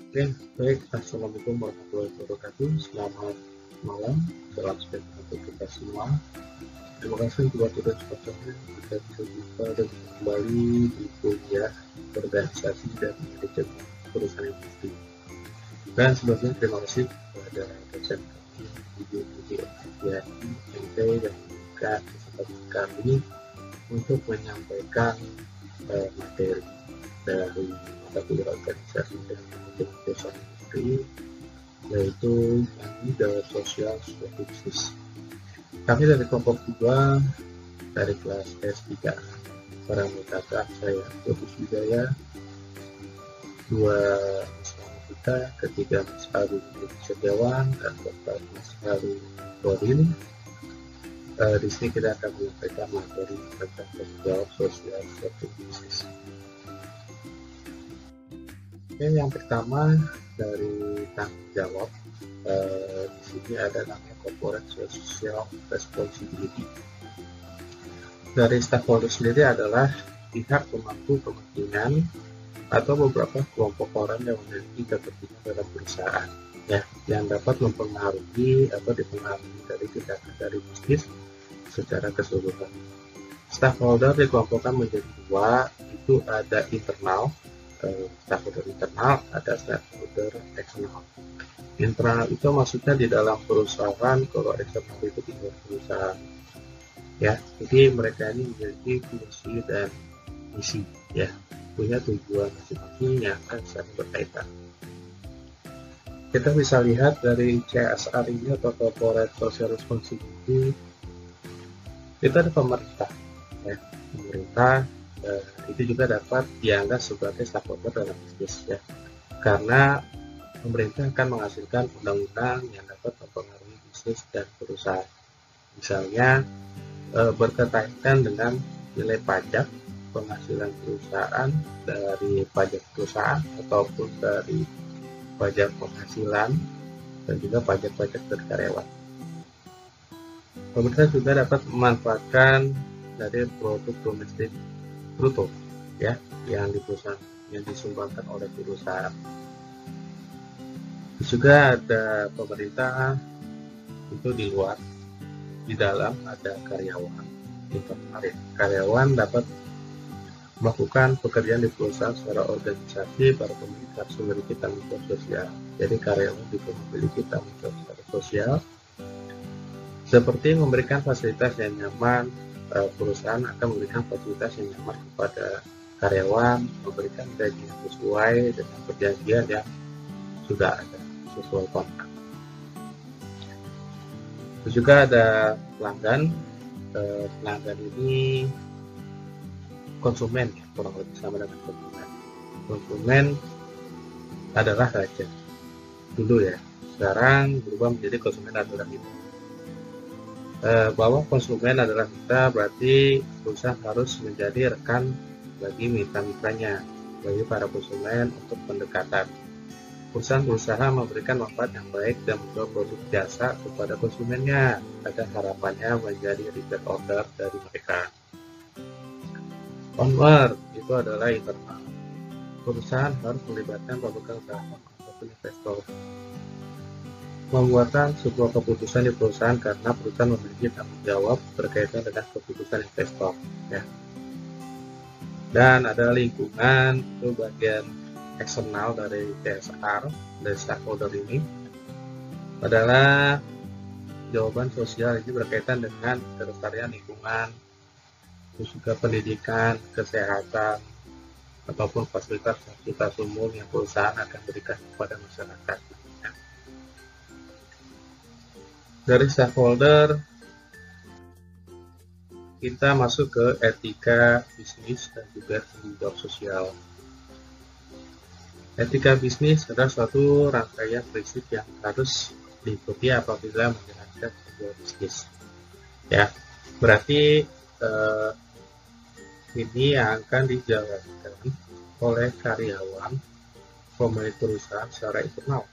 Oke, baik. Assalamualaikum warahmatullahi wabarakatuh. Selamat malam. Salam sejahtera untuk kita semua. Terima kasih buat udah cepatnya kita bisa jumpa dan kembali di kuliah organisasi dan manajemen perusahaan industri. Dan sebelumnya terima kasih kepada dosen kami, Ibu Puji Oktaviani, MT, yang memberikan kesempatan kami untuk menyampaikan materi dari mata kuliah organisasi dan manajemen perusahaan industri, yaitu The Social Statistics. Kami dari kelompok 2 dari kelas S3 para mengatakan saya Fokus Wijaya, 2 Mas kita, ketiga Mas Aru Setiawan, dan keempat Mas Aru Korin. Di sini kita akan menyampaikan materi tentang tanggung jawab sosial statistics. Yang pertama dari tanggung jawab, di sini ada namanya corporate social responsibility. Dari stakeholder sendiri adalah pihak pemangku kepentingan atau beberapa kelompok orang yang memiliki kepentingan dalam perusahaan, ya, yang dapat mempengaruhi atau dipengaruhi dari tindakan dari bisnis secara keseluruhan. Stakeholder dikelompokkan menjadi dua, itu ada internal, stakeholder internal, ada stakeholder eksternal. Internal itu maksudnya di dalam perusahaan, kalau eksternal itu di luar perusahaan. Ya, jadi mereka ini memiliki fungsi dan misi, ya, punya tujuan masing-masing yang akan saling berkaitan. Kita bisa lihat dari CSR ini atau Corporate Social Responsibility, itu ada pemerintah, ya. Pemerintah itu juga dapat dianggap sebagai stakeholder dalam bisnis, ya, karena pemerintah akan menghasilkan undang-undang yang dapat mempengaruhi bisnis dan perusahaan. Misalnya berkaitan dengan nilai pajak penghasilan perusahaan, dari pajak perusahaan ataupun dari pajak penghasilan, dan juga pajak-pajak dari karyawan. Pemerintah juga dapat memanfaatkan dari produk domestik bruto, ya, yang di perusahaan, yang disumbangkan oleh perusahaan. Juga ada pemerintah itu di luar, di dalam ada karyawan internal. Karyawan dapat melakukan pekerjaan di perusahaan secara organisasi. Para pemilik harus memiliki tanggung jawab sosial. Jadi karyawan juga memiliki tanggung jawab secara sosial, seperti memberikan fasilitas yang nyaman. Perusahaan akan memberikan fasilitas yang nyaman kepada karyawan, memberikan gaji yang sesuai dengan perjanjian yang sudah ada sesuai kontrak. Terus juga ada pelanggan. Pelanggan ini konsumen, ya, kurang lebih sama dengan konsumen. Konsumen adalah raja dulu, ya, sekarang berubah menjadi konsumen adalah kita. Bahwa konsumen adalah kita, berarti perusahaan harus menjadi rekan bagi mitra-mitranya, bagi para konsumen untuk pendekatan. Perusahaan berusaha memberikan manfaat yang baik dan menjual produk jasa kepada konsumennya, agar harapannya menjadi repeat order dari mereka. Onward itu adalah internal. Perusahaan harus melibatkan pemegang saham ataupun investor. Pembuatan sebuah keputusan di perusahaan, karena perusahaan memiliki tanggung jawab berkaitan dengan keputusan investor, ya. Dan ada lingkungan, itu bagian eksternal dari CSR, dari stakeholder ini adalah jawaban sosial. Ini berkaitan dengan kelestarian lingkungan, terus juga pendidikan, kesehatan, ataupun fasilitas umum yang perusahaan akan berikan kepada masyarakat. Dari stakeholder kita masuk ke etika bisnis dan juga tanggung jawab sosial. Etika bisnis adalah suatu rangkaian prinsip yang harus diikuti apabila menjalankan sebuah bisnis, ya. Berarti ini yang akan dijalankan oleh karyawan pemilik perusahaan secara internal,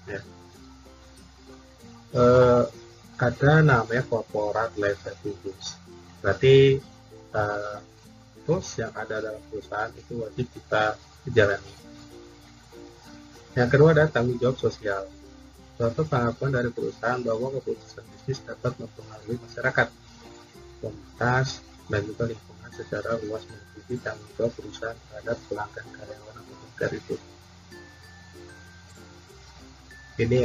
ya. Ada namanya corporate level rules. Berarti rules yang ada dalam perusahaan itu wajib kita jalani. Yang kedua ada tanggung jawab sosial. Suatu pengakuan dari perusahaan bahwa keputusan bisnis dapat mempengaruhi masyarakat, komunitas, dan juga lingkungan secara luas, meliputi tanggung jawab perusahaan terhadap pelanggan, karyawan, atau negara itu. Ini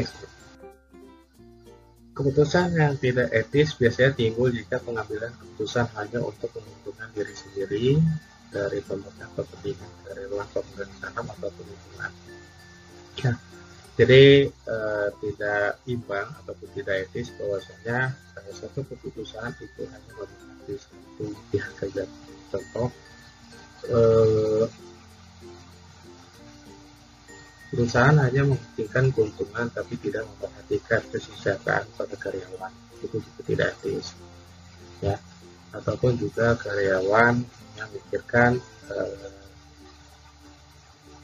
keputusan yang tidak etis biasanya timbul jika pengambilan keputusan hanya untuk menguntungkan diri sendiri dari pemegang kepentingan dari luar pemerintahan ataupun lingkungan. Ya, jadi tidak imbang ataupun tidak etis bahwasanya satu keputusan itu hanya memiliki satu pihak saja. Contoh, perusahaan hanya mementingkan keuntungan tapi tidak memperhatikan kesejahteraan pada karyawan, itu juga tidak etis, ya. Ataupun juga karyawan yang memikirkan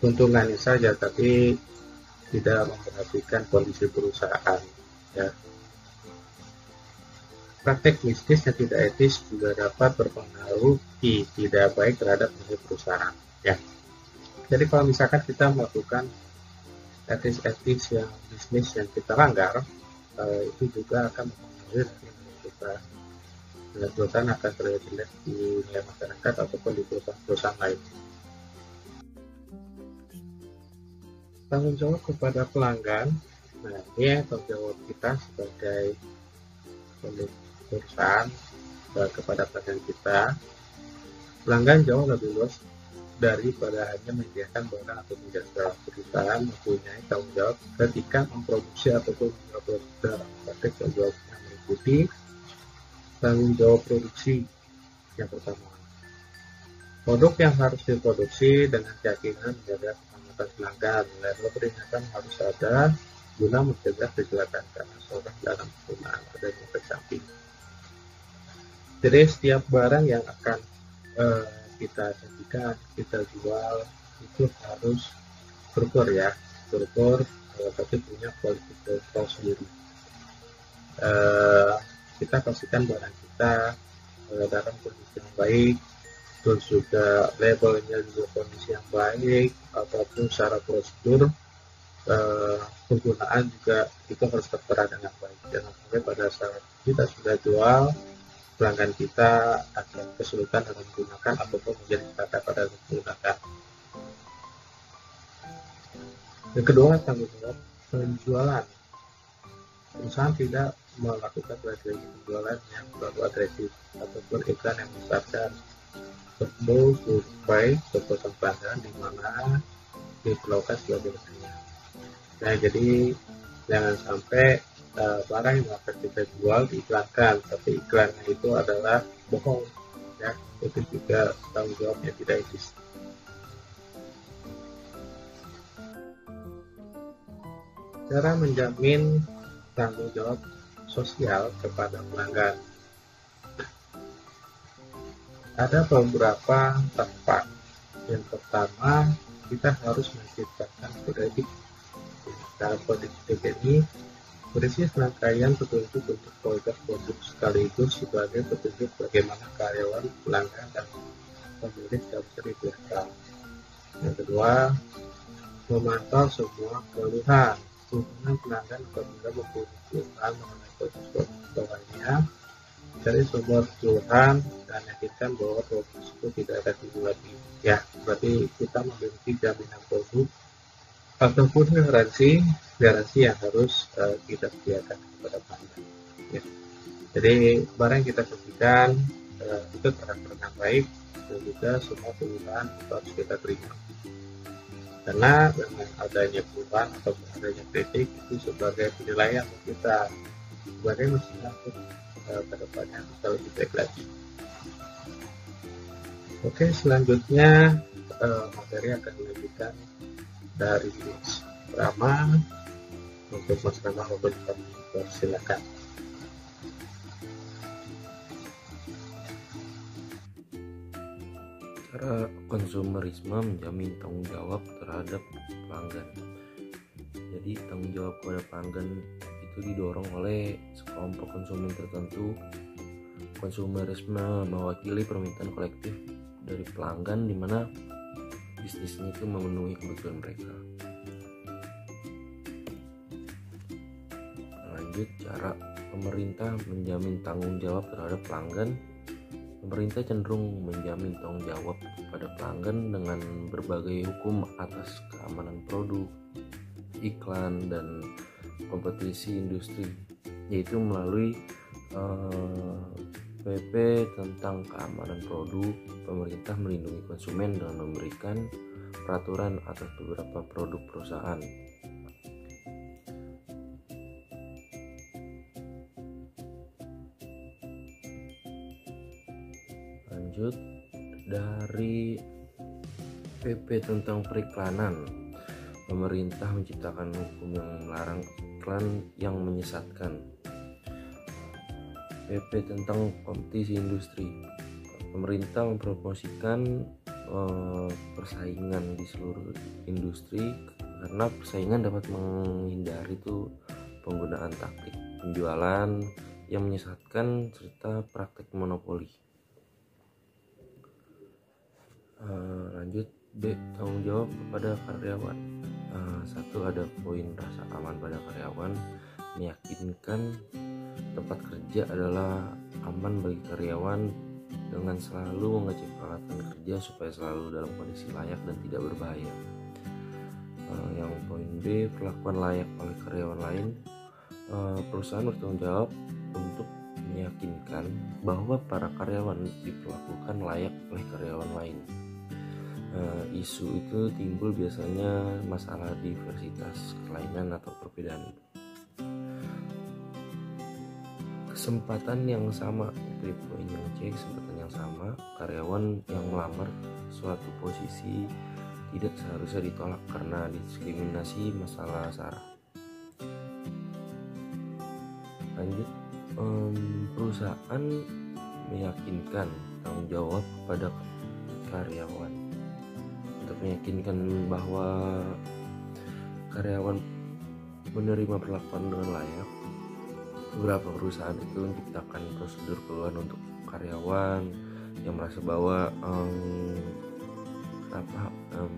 keuntungannya saja tapi tidak memperhatikan kondisi perusahaan, ya. Praktek bisnis yang tidak etis juga dapat berpengaruh tidak baik terhadap perusahaan, ya. Jadi kalau misalkan kita melakukan etis yang bisnis yang kita langgar, itu juga akan mempengaruhi dari kita, dan perusahaan akan terlihat jelek di nilai masyarakat ataupun di perusahaan lain. Tanggung jawab kepada pelanggan, nah ini tanggung jawab kita sebagai pemilik perusahaan kepada pelanggan kita. Pelanggan jauh lebih luas daripada hanya menyediakan barang atau jasa. Perusahaan mempunyai tanggung jawab ketika memproduksi ataupun membuat barang. Praktek tanggung jawabnya meliputi tanggung jawab produksi. Yang pertama, produk yang harus diproduksi dengan keyakinan menjaga keselamatan pelanggan. Label peringatan harus ada guna mencegah kecelakaan karena seorang dalam penggunaan adanya efek samping. Jadi setiap barang yang akan kita sajikan, kita jual, itu harus terukur, ya, terukur, tapi punya quality control sendiri. Kita pastikan barang kita dalam kondisi yang baik, terus juga labelnya juga kondisi yang baik, ataupun secara prosedur penggunaan juga itu harus tertera dengan baik. Jangan sampai pada saat kita sudah jual, pelanggan kita akan kesulitan dalam menggunakan ataupun menjadi kata pada menggunakan. Yang kedua, tanggung jawab penjualan. Perusahaan tidak melakukan strategi penjualan yang terlalu agresif ataupun iklan yang menyesatkan, perlu survei kepuasan pelanggan di mana diperlakukan sebagai berikutnya. Nah, jadi jangan sampai barang yang akan kita jual diiklankan, tapi iklannya itu adalah bohong, ya. Itu juga tanggung jawabnya tidak etis. Cara menjamin tanggung jawab sosial kepada pelanggan, ada beberapa tahapan. Yang pertama, kita harus menciptakan kode. Dalam kode ini berisi serangkaian petunjuk untuk produk sekaligus sebagai petunjuk bagaimana karyawan, pelanggan, dan pemilik dapat dibiarkan. Yang kedua, memantau semua keluhan. Hubungan pelanggan apabila mempunyai keluhan mengenai produk bawahnya, dari sumber keluhan dan yakinkan bahwa produk tersebut tidak ada timbul lagi. Ya, berarti kita memiliki jaminan produk ataupun garansi yang harus kita sediakan kepada pelanggan, ya. Jadi barang yang kita sajikan itu terang baik, dan juga semua keluhan harus kita terima, karena dengan adanya perubahan atau adanya kritik itu sebagai penilaian untuk kita sebagai manusia untuk kedepannya bisa lebih baik lagi. Oke, selanjutnya materi akan dilanjutkan dari Rama. Untuk Mas Rama, silakan. Cara konsumerisme menjamin tanggung jawab terhadap pelanggan. Jadi tanggung jawab kepada pelanggan itu didorong oleh sekelompok konsumen tertentu. Konsumerisme mewakili permintaan kolektif dari pelanggan di mana bisnisnya itu memenuhi kebutuhan mereka. Lanjut, cara pemerintah menjamin tanggung jawab terhadap pelanggan. Pemerintah cenderung menjamin tanggung jawab pada pelanggan dengan berbagai hukum atas keamanan produk, iklan, dan kompetisi industri, yaitu melalui PP tentang keamanan produk. Pemerintah melindungi konsumen dengan memberikan peraturan atas beberapa produk perusahaan. Lanjut, dari PP tentang periklanan, pemerintah menciptakan hukum yang melarang iklan yang menyesatkan. PP tentang kompetisi industri, pemerintah mempromosikan persaingan di seluruh industri karena persaingan dapat menghindari penggunaan taktik penjualan yang menyesatkan serta praktik monopoli. Lanjut, B, tanggung jawab kepada karyawan. Satu, ada poin rasa aman pada karyawan, meyakinkan tempat kerja adalah aman bagi karyawan dengan selalu mengecek peralatan kerja supaya selalu dalam kondisi layak dan tidak berbahaya. Yang poin B, perlakuan layak oleh karyawan lain. Perusahaan bertanggung jawab untuk meyakinkan bahwa para karyawan diperlakukan layak oleh karyawan lain. Isu itu timbul biasanya masalah diversitas, kelainan, atau perbedaan. Kesempatan yang sama, poin yang C, kesempatan yang sama. Karyawan yang melamar suatu posisi tidak seharusnya ditolak karena diskriminasi masalah sara. Lanjut, perusahaan meyakinkan tanggung jawab kepada karyawan untuk meyakinkan bahwa karyawan menerima perlakuan dengan layak. Beberapa perusahaan itu menciptakan prosedur keluhan untuk karyawan yang merasa bahwa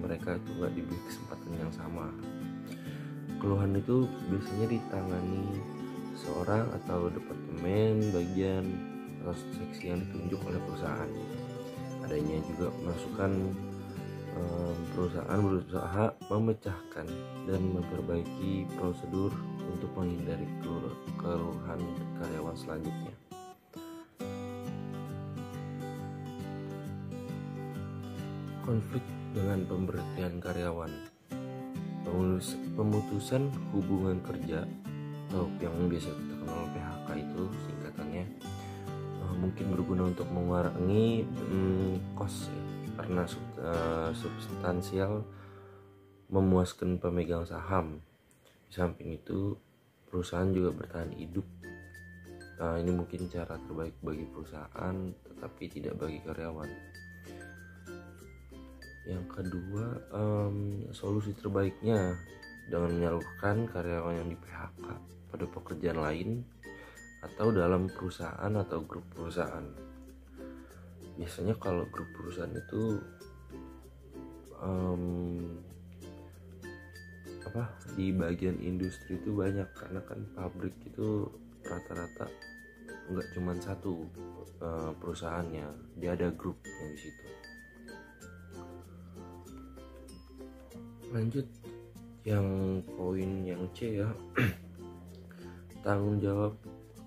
mereka itu nggak diberi kesempatan yang sama. Keluhan itu biasanya ditangani seorang atau departemen, bagian, atau seksi yang ditunjuk oleh perusahaan. Adanya juga masukan perusahaan berusaha memecahkan dan memperbaiki prosedur untuk menghindari keluhan karyawan selanjutnya. Konflik dengan pemberhentian karyawan. Pemutusan hubungan kerja atau yang biasa kita kenal PHK itu singkatannya, mungkin berguna untuk mengurangi cost karena substansial memuaskan pemegang saham. Di samping itu perusahaan juga bertahan hidup. Ini mungkin cara terbaik bagi perusahaan tetapi tidak bagi karyawan. Yang kedua, solusi terbaiknya dengan menyalurkan karyawan yang di PHK pada pekerjaan lain atau dalam perusahaan atau grup perusahaan. Biasanya kalau grup perusahaan itu di bagian industri itu banyak, karena kan pabrik itu rata-rata nggak cuma satu perusahaannya, dia ada grupnya di situ. Lanjut, yang poin yang C ya, tanggung jawab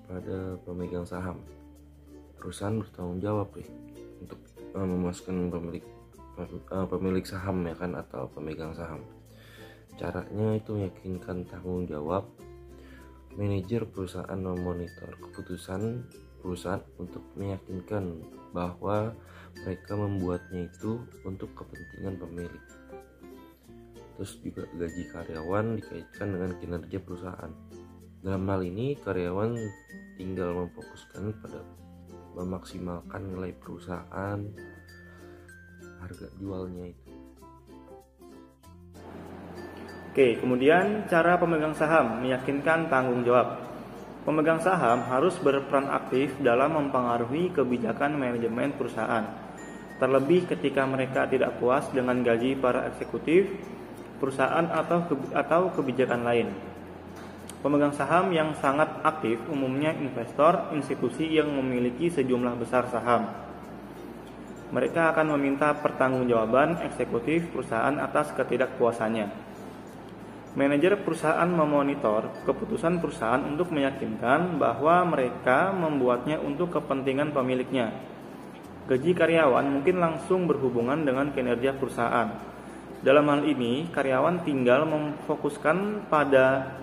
pada pemegang saham. Perusahaan bertanggung jawab untuk memuaskan pemilik saham ya kan, atau pemegang saham. Caranya itu meyakinkan tanggung jawab manajer perusahaan memonitor keputusan perusahaan untuk meyakinkan bahwa mereka membuatnya itu untuk kepentingan pemilik. Terus juga gaji karyawan dikaitkan dengan kinerja perusahaan. Dalam hal ini karyawan tinggal memfokuskan pada memaksimalkan nilai perusahaan, harga jualnya itu. Oke, kemudian cara pemegang saham meyakinkan tanggung jawab. Pemegang saham harus berperan aktif dalam mempengaruhi kebijakan manajemen perusahaan. Terlebih ketika mereka tidak puas dengan gaji para eksekutif perusahaan atau kebijakan lain. Pemegang saham yang sangat aktif umumnya investor institusi yang memiliki sejumlah besar saham. Mereka akan meminta pertanggungjawaban eksekutif perusahaan atas ketidakpuasannya. Manajer perusahaan memonitor keputusan perusahaan untuk meyakinkan bahwa mereka membuatnya untuk kepentingan pemiliknya. Gaji karyawan mungkin langsung berhubungan dengan kinerja perusahaan. Dalam hal ini, karyawan tinggal memfokuskan pada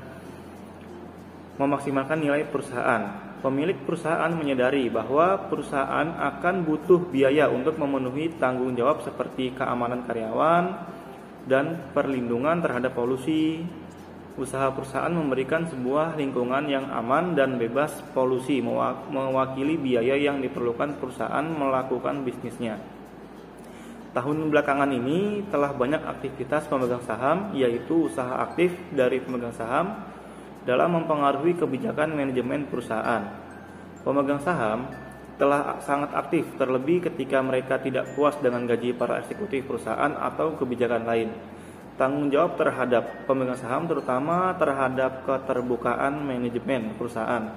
memaksimalkan nilai perusahaan. Pemilik perusahaan menyadari bahwa perusahaan akan butuh biaya untuk memenuhi tanggung jawab seperti keamanan karyawan dan perlindungan terhadap polusi. Usaha perusahaan memberikan sebuah lingkungan yang aman dan bebas polusi, mewakili biaya yang diperlukan perusahaan melakukan bisnisnya. Tahun belakangan ini telah banyak aktivitas pemegang saham, yaitu usaha aktif dari pemegang saham dalam mempengaruhi kebijakan manajemen perusahaan. Pemegang saham telah sangat aktif, terlebih ketika mereka tidak puas dengan gaji para eksekutif perusahaan atau kebijakan lain. Tanggung jawab terhadap pemegang saham terutama terhadap keterbukaan manajemen perusahaan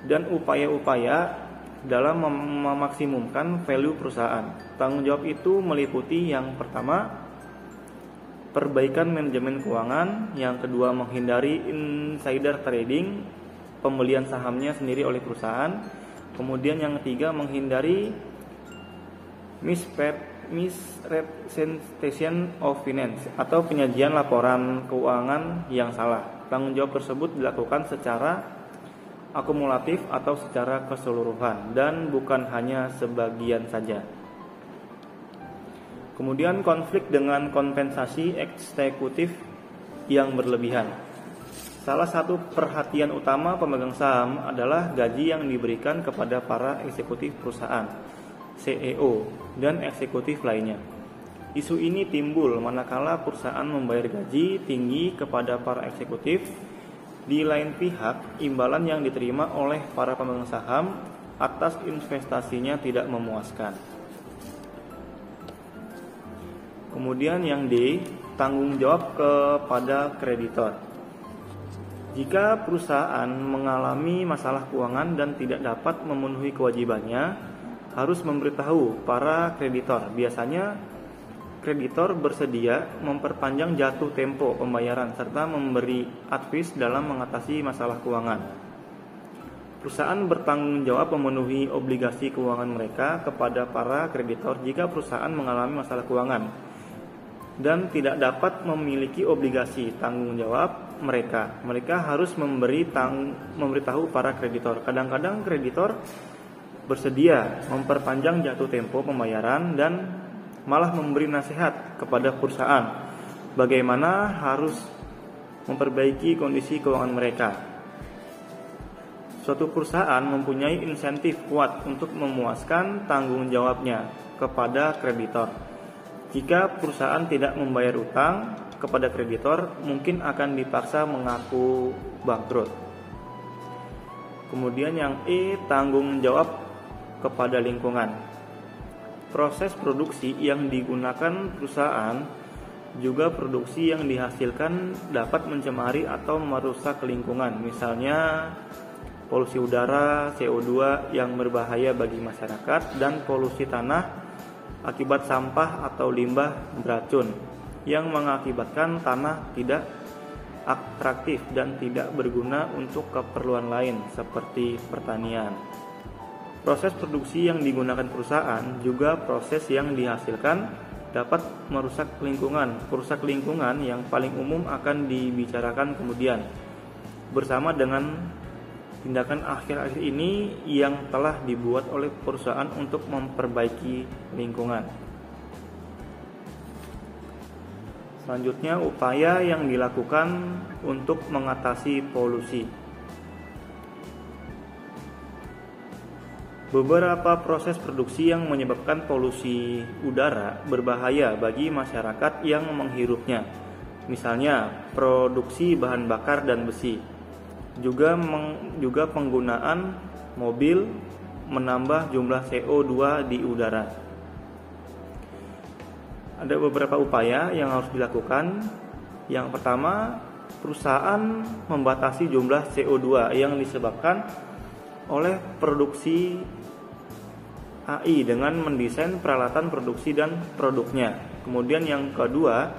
dan upaya-upaya dalam memaksimumkan value perusahaan. Tanggung jawab itu meliputi yang pertama, perbaikan manajemen keuangan, yang kedua menghindari insider trading, pembelian sahamnya sendiri oleh perusahaan, kemudian yang ketiga menghindari misrepresentation of finance atau penyajian laporan keuangan yang salah. Tanggung jawab tersebut dilakukan secara akumulatif atau secara keseluruhan dan bukan hanya sebagian saja. Kemudian konflik dengan kompensasi eksekutif yang berlebihan. Salah satu perhatian utama pemegang saham adalah gaji yang diberikan kepada para eksekutif perusahaan, CEO, dan eksekutif lainnya. Isu ini timbul manakala perusahaan membayar gaji tinggi kepada para eksekutif. Di lain pihak, imbalan yang diterima oleh para pemegang saham atas investasinya tidak memuaskan. Kemudian yang D, tanggung jawab kepada kreditor. Jika perusahaan mengalami masalah keuangan dan tidak dapat memenuhi kewajibannya, harus memberitahu para kreditor. Biasanya kreditor bersedia memperpanjang jatuh tempo pembayaran serta memberi advice dalam mengatasi masalah keuangan. Perusahaan bertanggung jawab memenuhi obligasi keuangan mereka kepada para kreditor jika perusahaan mengalami masalah keuangan dan tidak dapat memiliki obligasi tanggung jawab mereka harus memberitahu para kreditor. Kadang-kadang kreditor bersedia memperpanjang jatuh tempo pembayaran dan malah memberi nasihat kepada perusahaan bagaimana harus memperbaiki kondisi keuangan mereka. Suatu perusahaan mempunyai insentif kuat untuk memuaskan tanggung jawabnya kepada kreditor. Jika perusahaan tidak membayar utang kepada kreditor, mungkin akan dipaksa mengaku bangkrut. Kemudian yang E, tanggung jawab kepada lingkungan. Proses produksi yang digunakan perusahaan juga produksi yang dihasilkan dapat mencemari atau merusak lingkungan. Misalnya polusi udara, CO2 yang berbahaya bagi masyarakat, dan polusi tanah akibat sampah atau limbah beracun yang mengakibatkan tanah tidak atraktif dan tidak berguna untuk keperluan lain seperti pertanian. Proses produksi yang digunakan perusahaan juga proses yang dihasilkan dapat merusak lingkungan. Perusak lingkungan yang paling umum akan dibicarakan kemudian bersama dengan tindakan akhir-akhir ini yang telah dibuat oleh perusahaan untuk memperbaiki lingkungan. Selanjutnya, upaya yang dilakukan untuk mengatasi polusi. Beberapa proses produksi yang menyebabkan polusi udara berbahaya bagi masyarakat yang menghirupnya. Misalnya, produksi bahan bakar dan besi. Juga penggunaan mobil menambah jumlah CO2 di udara. Ada beberapa upaya yang harus dilakukan. Yang pertama, perusahaan membatasi jumlah CO2 yang disebabkan oleh produksi AI dengan mendesain peralatan produksi dan produknya. Kemudian yang kedua,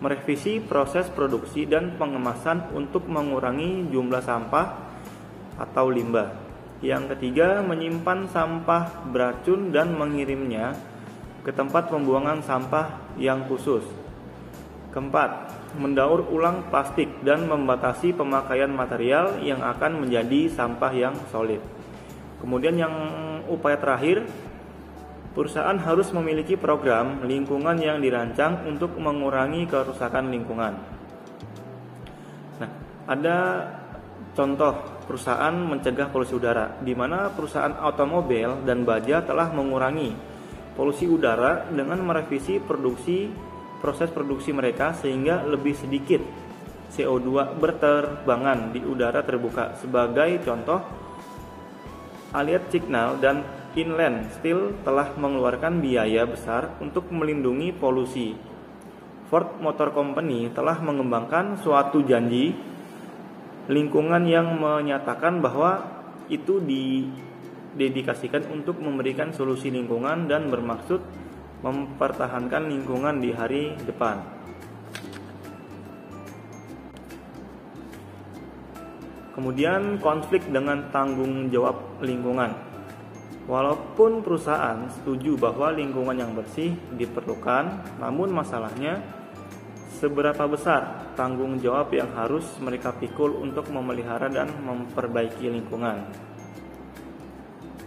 merevisi proses produksi dan pengemasan untuk mengurangi jumlah sampah atau limbah. Yang ketiga, menyimpan sampah beracun dan mengirimnya ke tempat pembuangan sampah yang khusus. Keempat, mendaur ulang plastik dan membatasi pemakaian material yang akan menjadi sampah yang solid. Kemudian yang upaya terakhir, perusahaan harus memiliki program lingkungan yang dirancang untuk mengurangi kerusakan lingkungan. Nah, ada contoh perusahaan mencegah polusi udara, di mana perusahaan otomobil dan baja telah mengurangi polusi udara dengan merevisi proses produksi mereka sehingga lebih sedikit CO2 berterbangan di udara terbuka. Sebagai contoh, Allied Signal dan Inland Steel telah mengeluarkan biaya besar untuk melindungi polusi. Ford Motor Company telah mengembangkan suatu janji lingkungan yang menyatakan bahwa itu didedikasikan untuk memberikan solusi lingkungan dan bermaksud mempertahankan lingkungan di hari depan. Kemudian konflik dengan tanggung jawab lingkungan. Walaupun perusahaan setuju bahwa lingkungan yang bersih diperlukan, namun masalahnya seberapa besar tanggung jawab yang harus mereka pikul untuk memelihara dan memperbaiki lingkungan.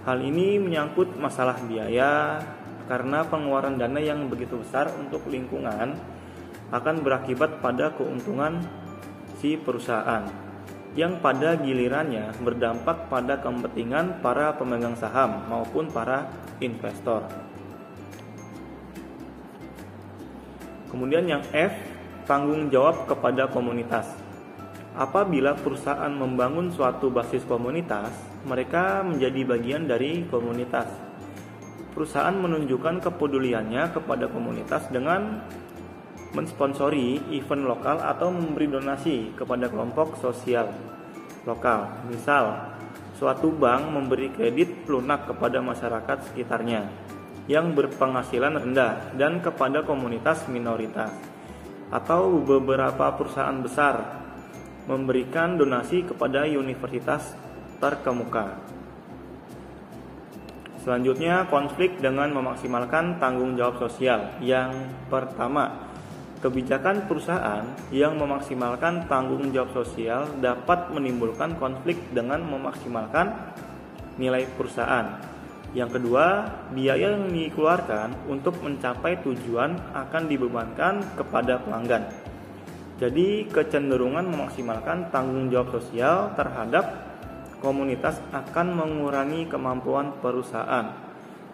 Hal ini menyangkut masalah biaya, karena pengeluaran dana yang begitu besar untuk lingkungan akan berakibat pada keuntungan si perusahaan, yang pada gilirannya berdampak pada kepentingan para pemegang saham maupun para investor. Kemudian yang F, tanggung jawab kepada komunitas. Apabila perusahaan membangun suatu basis komunitas, mereka menjadi bagian dari komunitas. Perusahaan menunjukkan kepeduliannya kepada komunitas dengan mensponsori event lokal atau memberi donasi kepada kelompok sosial lokal. Misal, suatu bank memberi kredit lunak kepada masyarakat sekitarnya yang berpenghasilan rendah dan kepada komunitas minoritas. Atau beberapa perusahaan besar memberikan donasi kepada universitas terkemuka. Selanjutnya, konflik dengan memaksimalkan tanggung jawab sosial. Yang pertama, kebijakan perusahaan yang memaksimalkan tanggung jawab sosial dapat menimbulkan konflik dengan memaksimalkan nilai perusahaan. Yang kedua, biaya yang dikeluarkan untuk mencapai tujuan akan dibebankan kepada pelanggan. Jadi, kecenderungan memaksimalkan tanggung jawab sosial terhadap komunitas akan mengurangi kemampuan perusahaan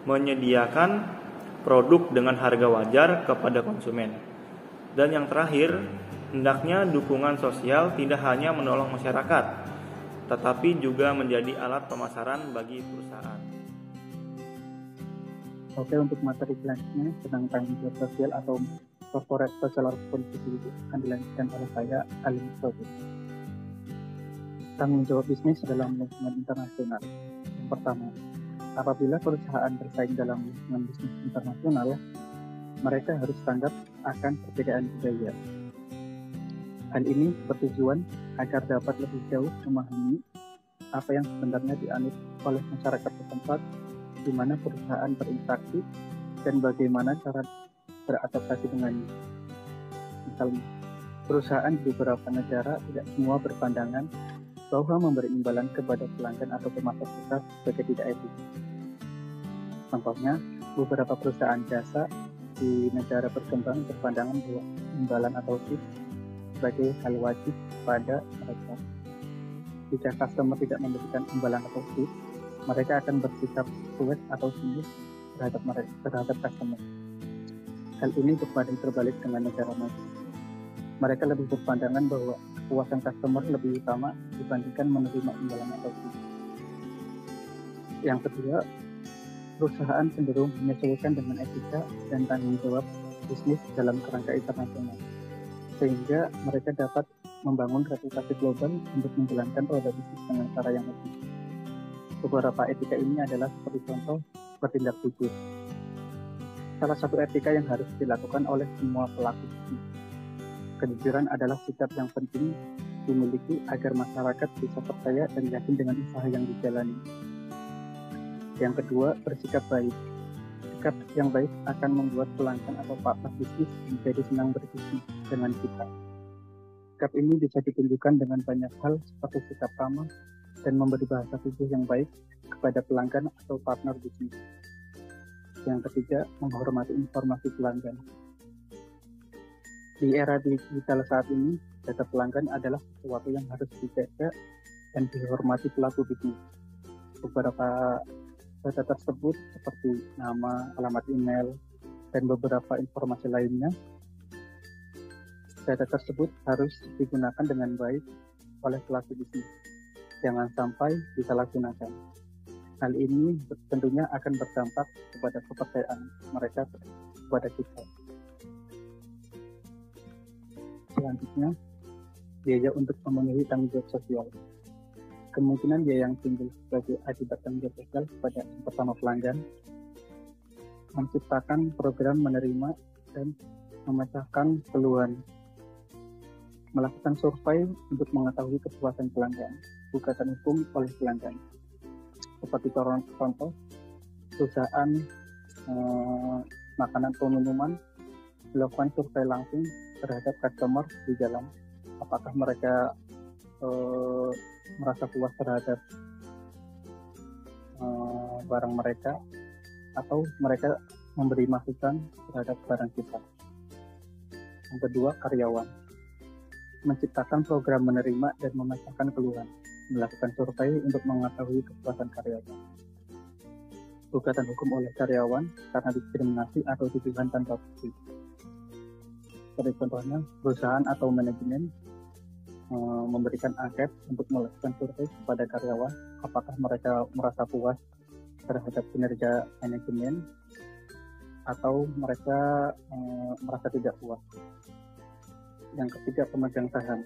menyediakan produk dengan harga wajar kepada konsumen. Dan yang terakhir, hendaknya dukungan sosial tidak hanya menolong masyarakat, tetapi juga menjadi alat pemasaran bagi perusahaan. Oke, untuk materi selanjutnya tentang tanggung jawab sosial atau corporate social responsibility akan dilanjutkan oleh saya, Alim Sobi. Tanggung jawab bisnis dalam lingkungan internasional. Yang pertama, apabila perusahaan bersaing dalam lingkungan bisnis internasional, mereka harus tanggap akan perbedaan budaya. Hal ini bertujuan agar dapat lebih jauh memahami apa yang sebenarnya dianut oleh masyarakat setempat, di mana perusahaan berinteraksi dan bagaimana cara beradaptasi dengannya. Misalnya, perusahaan di beberapa negara tidak semua berpandangan bahwa memberi imbalan kepada pelanggan atau pemasok besar sebagai tidak etis. Contohnya, beberapa perusahaan jasa di negara berkembang berpandangan bahwa imbalan atau tip sebagai hal wajib pada mereka. Jika customer tidak memberikan imbalan atau tip, mereka akan bersikap cuek atau sinis terhadap customer. Hal ini berbanding terbalik dengan negara maju. Mereka lebih berpandangan bahwa kepuasan customer lebih utama dibandingkan menerima imbalan atau tip. Yang kedua, perusahaan cenderung menyesuaikan dengan etika dan tanggung jawab bisnis dalam kerangka internasional, sehingga mereka dapat membangun reputasi global untuk menjalankan roda bisnis dengan cara yang efisien. Beberapa etika ini adalah seperti contoh bertindak jujur. Salah satu etika yang harus dilakukan oleh semua pelaku bisnis. Kejujuran adalah sikap yang penting dimiliki agar masyarakat bisa percaya dan yakin dengan usaha yang dijalani. Yang kedua, bersikap baik. Sikap yang baik akan membuat pelanggan atau partner bisnis menjadi senang berbisnis dengan kita. Sikap ini bisa ditunjukkan dengan banyak hal seperti sikap ramah dan memberi bahasa tubuh yang baik kepada pelanggan atau partner bisnis. Yang ketiga, menghormati informasi pelanggan. Di era digital saat ini, data pelanggan adalah sesuatu yang harus dijaga dan dihormati pelaku bisnis. Beberapa data tersebut seperti nama, alamat email, dan beberapa informasi lainnya, data tersebut harus digunakan dengan baik oleh pelaku bisnis. Jangan sampai disalahgunakan. Hal ini tentunya akan berdampak kepada kepercayaan mereka kepada kita. Selanjutnya, biaya untuk memenuhi tanggung jawab sosial. Kemungkinan biaya yang timbul sebagai akibat tanggung jawab sosial kepada pertama pelanggan, menciptakan program menerima dan memecahkan keluhan, melakukan survei untuk mengetahui kepuasan pelanggan, gugatan hukum oleh pelanggan. Seperti contoh, perusahaan makanan atau minuman melakukan survei langsung terhadap customer di jalan, apakah mereka merasa puas terhadap barang mereka atau mereka memberi masukan terhadap barang kita. Yang kedua, karyawan. Menciptakan program menerima dan memecahkan keluhan, melakukan survei untuk mengetahui kepuasan karyawan. Gugatan hukum oleh karyawan karena diskriminasi atau tuduhan tanpa bukti. Seperti contohnya, perusahaan atau manajemen memberikan angket untuk melakukan survei kepada karyawan apakah mereka merasa puas terhadap kinerja manajemen atau mereka merasa tidak puas. Yang ketiga, pemegang saham.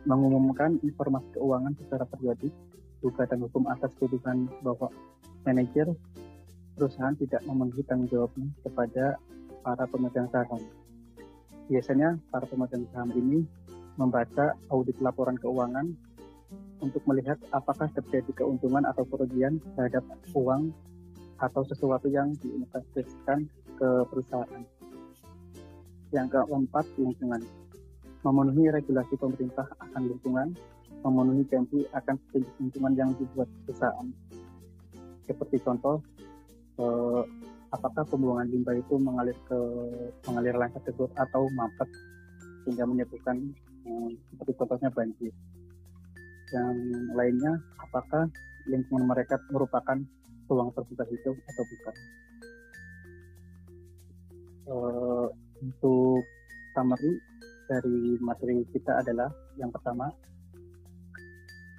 Mengumumkan informasi keuangan secara periodik, gugatan hukum atas tuduhan bahwa manajer perusahaan tidak memenuhi tanggung jawabnya kepada para pemegang saham. Biasanya para pemegang saham ini membaca audit laporan keuangan untuk melihat apakah terjadi keuntungan atau kerugian terhadap uang atau sesuatu yang diinvestasikan ke perusahaan. Yang keempat, lingkungan. Memenuhi regulasi pemerintah akan lingkungan, memenuhi janji akan petunjuk lingkungan yang dibuat perusahaan. Seperti contoh, apakah pembuangan limbah itu mengalir lancar tersebut atau mampet sehingga menyebabkan seperti contohnya banjir. Yang lainnya, apakah lingkungan mereka merupakan ruang terbuka hijau atau bukan. Untuk summary dari materi kita adalah yang pertama,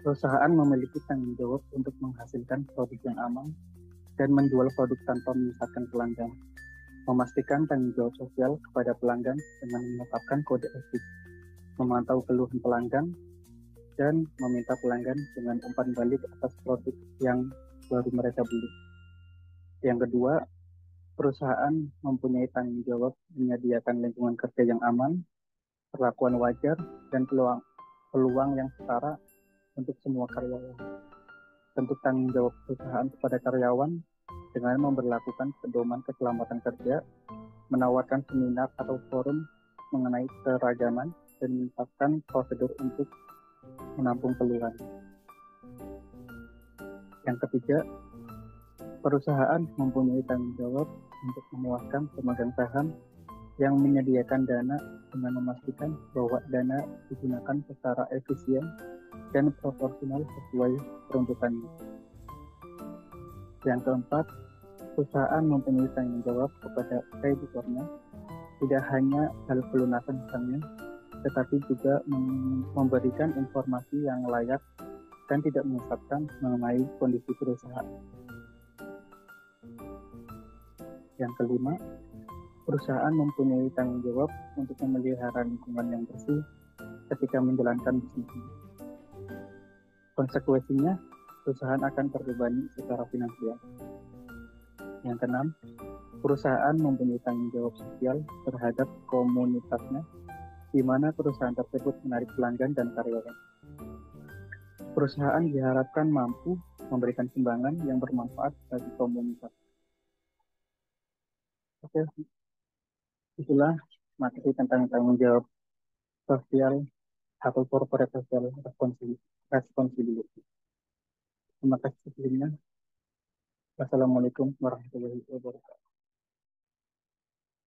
perusahaan memiliki tanggung jawab untuk menghasilkan produk yang aman dan menjual produk tanpa menyesatkan pelanggan, memastikan tanggung jawab sosial kepada pelanggan dengan menetapkan kode etik, memantau keluhan pelanggan, dan meminta pelanggan dengan umpan balik atas produk yang baru mereka beli. Yang kedua, perusahaan mempunyai tanggung jawab menyediakan lingkungan kerja yang aman, perlakuan wajar, dan peluang yang setara untuk semua karyawan. Bentuk tanggung jawab perusahaan kepada karyawan dengan memberlakukan pedoman keselamatan kerja, menawarkan seminar atau forum mengenai keragaman, dan menetapkan prosedur untuk menampung keluhan. Yang ketiga, perusahaan mempunyai tanggung jawab untuk memuaskan pemegang saham yang menyediakan dana dengan memastikan bahwa dana digunakan secara efisien dan proporsional sesuai peruntukannya. Yang keempat, perusahaan mempunyai tanggung jawab kepada kreditornya, tidak hanya hal pelunasan hutangnya, tetapi juga memberikan informasi yang layak dan tidak menyesatkan mengenai kondisi perusahaan. Yang kelima, perusahaan mempunyai tanggung jawab untuk memelihara lingkungan yang bersih, ketika menjalankan bisnisnya. Konsekuensinya, perusahaan akan terbebani secara finansial. Yang keenam, perusahaan mempunyai tanggung jawab sosial terhadap komunitasnya, di mana perusahaan tersebut menarik pelanggan dan karyawan. Perusahaan diharapkan mampu memberikan sumbangan yang bermanfaat bagi komunitas. Oke, itulah materi tentang tanggung jawab sosial atau corporate social responsibility. Terima kasih sebelumnya. Wassalamualaikum warahmatullahi wabarakatuh.